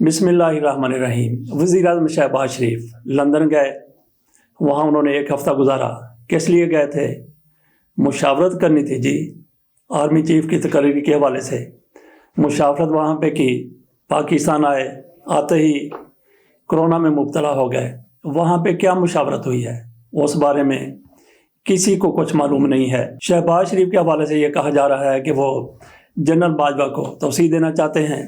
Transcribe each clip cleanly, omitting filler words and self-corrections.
بسم اللہ الرحمن الرحیم۔ وزیر اعظم شہباز شریف لندن گئے، وہاں انہوں نے ایک ہفتہ گزارا۔ کس لیے گئے تھے؟ مشاورت کرنی تھی جی، آرمی چیف کی تقرری کے حوالے سے مشاورت وہاں پہ کی۔ پاکستان آتے ہی کرونا میں مبتلا ہو گئے۔ وہاں پہ کیا مشاورت ہوئی ہے اس بارے میں کسی کو کچھ معلوم نہیں ہے۔ شہباز شریف کے حوالے سے یہ کہا جا رہا ہے کہ وہ جنرل باجوہ کو توسیع دینا چاہتے ہیں،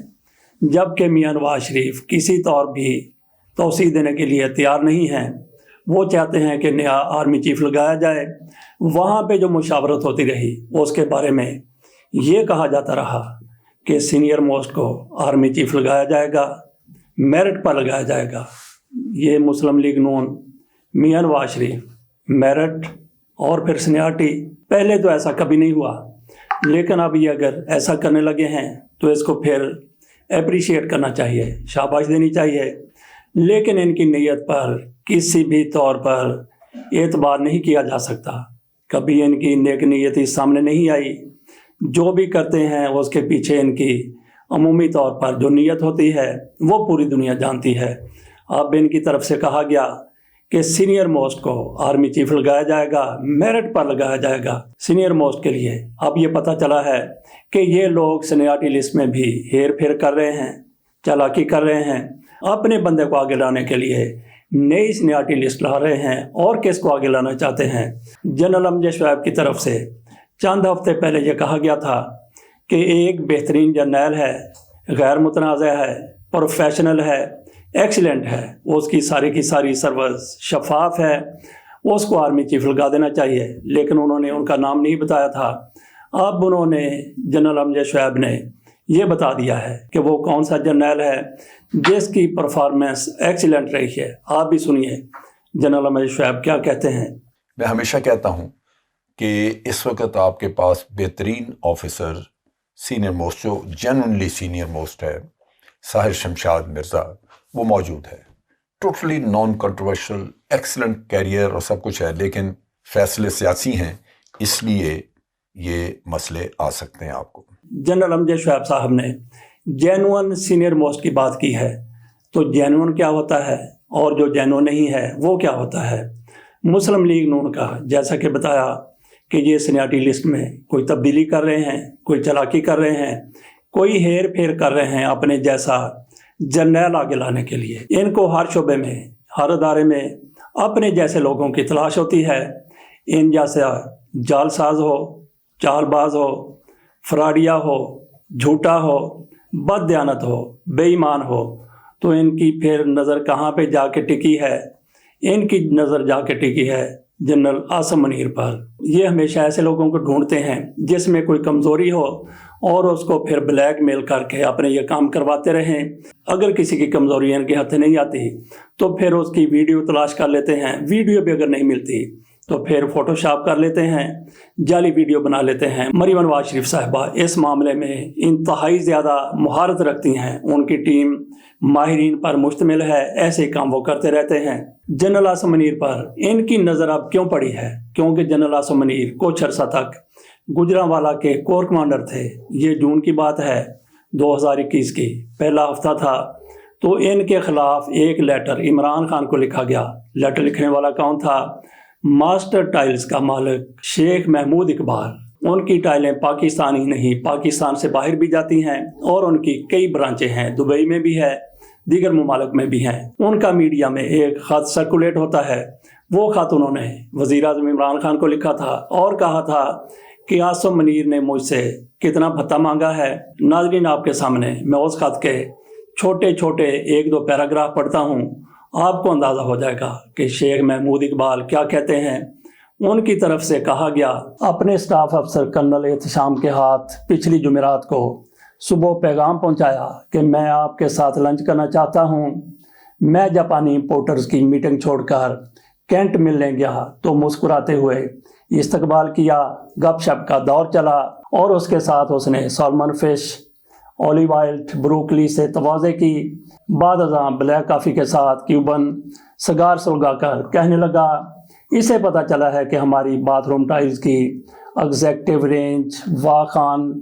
جبکہ میاں نواز شریف کسی طور بھی توسیع دینے کے لیے تیار نہیں ہیں۔ وہ چاہتے ہیں کہ نیا آرمی چیف لگایا جائے۔ وہاں پہ جو مشاورت ہوتی رہی اس کے بارے میں یہ کہا جاتا رہا کہ سینئر موسٹ کو آرمی چیف لگایا جائے گا، میرٹ پر لگایا جائے گا۔ یہ مسلم لیگ نون میاں نواز شریف میرٹ اور پھر سینیارٹی، پہلے تو ایسا کبھی نہیں ہوا، لیکن اب یہ اگر ایسا کرنے لگے ہیں تو اس کو پھر اپریشیٹ کرنا چاہیے، شاباش دینی چاہیے۔ لیکن ان کی نیت پر کسی بھی طور پر اعتبار نہیں کیا جا سکتا۔ کبھی ان کی نیک نیتی سامنے نہیں آئی۔ جو بھی کرتے ہیں اس کے پیچھے ان کی عمومی طور پر جو نیت ہوتی ہے وہ پوری دنیا جانتی ہے۔ اب ان کی طرف سے کہا گیا کہ سینئر موسٹ کو آرمی چیف لگایا جائے گا، میرٹ پر لگایا جائے گا سینئر موسٹ کے لیے۔ اب یہ پتہ چلا ہے کہ یہ لوگ سینیارٹی لسٹ میں بھی ہیر پھیر کر رہے ہیں، چالاکی کر رہے ہیں، اپنے بندے کو آگے لانے کے لیے نئی سینیارٹی لسٹ لا رہے ہیں۔ اور کس کو آگے لانا چاہتے ہیں؟ جنرل امجد شعیب کی طرف سے چند ہفتے پہلے یہ کہا گیا تھا کہ ایک بہترین جرنیل ہے، غیر متنازع ہے، پروفیشنل ہے، ایکسیلنٹ ہے، اس کی ساری سروس شفاف ہے، اس کو آرمی چیف لگا دینا چاہیے۔ لیکن انہوں نے ان کا نام نہیں بتایا تھا۔ اب انہوں نے جنرل امجد شعیب نے یہ بتا دیا ہے کہ وہ کون سا جرنیل ہے جس کی پرفارمنس ایکسیلنٹ رہی ہے۔ آپ بھی سنیے جنرل امجد شعیب کیا کہتے ہیں۔ میں ہمیشہ کہتا ہوں کہ اس وقت آپ کے پاس بہترین آفیسر سینئر موسٹ، جو جینوئنلی سینئر موسٹ ہے، ساحر شمشاد مرزا، وہ موجود ہے۔ Totally non controversial, excellent career اور سب کچھ ہے، لیکن فیصلے سیاسی ہیں، اس لیے یہ مسئلے آ سکتے ہیں آپ کو۔ جنرل امجد شعیب صاحب نے جینوئن سینئر موسٹ کی بات کی ہے، تو جینوئن کیا ہوتا ہے اور جو جینوئن نہیں ہے وہ کیا ہوتا ہے؟ مسلم لیگ نون کا جیسا کہ بتایا کہ یہ سینیارٹی لسٹ میں کوئی تبدیلی کر رہے ہیں، کوئی چالاکی کر رہے ہیں، کوئی ہیر پھیر کر رہے ہیں اپنے جیسا جرنیل آگے لانے کے لیے۔ ان کو ہر شعبے میں، ہر ادارے میں اپنے جیسے لوگوں کی تلاش ہوتی ہے۔ ان جیسا جال ساز ہو، چال باز ہو، فراڈیا ہو، جھوٹا ہو، بد دیانت ہو، بے ایمان ہو، تو ان کی پھر نظر کہاں پہ جا کے ٹکی ہے؟ ان کی نظر جا کے ٹکی ہے جنرل عاصم منیر پر۔ یہ ہمیشہ ایسے لوگوں کو ڈھونڈتے ہیں جس میں کوئی کمزوری ہو اور اس کو پھر بلیک میل کر کے اپنے یہ کام کرواتے رہیں۔ اگر کسی کی کمزوری ان کے ہاتھ نہیں آتی تو پھر اس کی ویڈیو تلاش کر لیتے ہیں، ویڈیو بھی اگر نہیں ملتی تو پھر فوٹو شاپ کر لیتے ہیں، جعلی ویڈیو بنا لیتے ہیں۔ مریم نواز شریف صاحبہ اس معاملے میں انتہائی زیادہ مہارت رکھتی ہیں، ان کی ٹیم ماہرین پر مشتمل ہے، ایسے کام وہ کرتے رہتے ہیں۔ جنرل عاصم منیر پر ان کی نظر اب کیوں پڑی ہے؟ کیونکہ جنرل عاصم منیر کچھ عرصہ تک گجرانوالہ کے کور کمانڈر تھے۔ یہ جون کی بات ہے 2021 کی، پہلا ہفتہ تھا، تو ان کے خلاف ایک لیٹر عمران خان کو لکھا گیا۔ لیٹر لکھنے والا کون تھا؟ ماسٹر ٹائلز کا مالک شیخ محمود اقبال۔ ان کی ٹائلیں پاکستان ہی نہیں، پاکستان سے باہر بھی جاتی ہیں اور ان کی کئی برانچیں ہیں، دبئی میں بھی ہے، دیگر ممالک میں بھی ہیں۔ ان کا میڈیا میں ایک خط سرکولیٹ ہوتا ہے، وہ خط انہوں نے وزیر اعظم عمران خان کو لکھا تھا اور کہا تھا کہ عاصم منیر نے مجھ سے کتنا بھتہ مانگا ہے۔ ناظرین آپ کے سامنے میں اس خط کے چھوٹے چھوٹے ایک دو پیراگراف پڑھتا ہوں، آپ کو اندازہ ہو جائے گا کہ شیخ محمود اقبال کیا کہتے ہیں۔ ان کی طرف سے کہا گیا، اپنے سٹاف افسر کرنل احتشام کے ہاتھ پچھلی جمعرات کو صبح پیغام پہنچایا کہ میں آپ کے ساتھ لنچ کرنا چاہتا ہوں۔ میں جاپانی امپورٹرز کی میٹنگ چھوڑ کر کینٹ ملنے گیا تو مسکراتے ہوئے استقبال کیا، گپ شپ کا دور چلا اور اس کے ساتھ اس نے سالمن فش، اولیو آئل، بروکلی سے تواضع کی۔ بعد ازاں بلیک کافی کے ساتھ کیوبن سگار سلگا کر کہنے لگا، اسے پتہ چلا ہے کہ ہماری باتھ روم ٹائلز کی ایگزیکٹو رینج واخان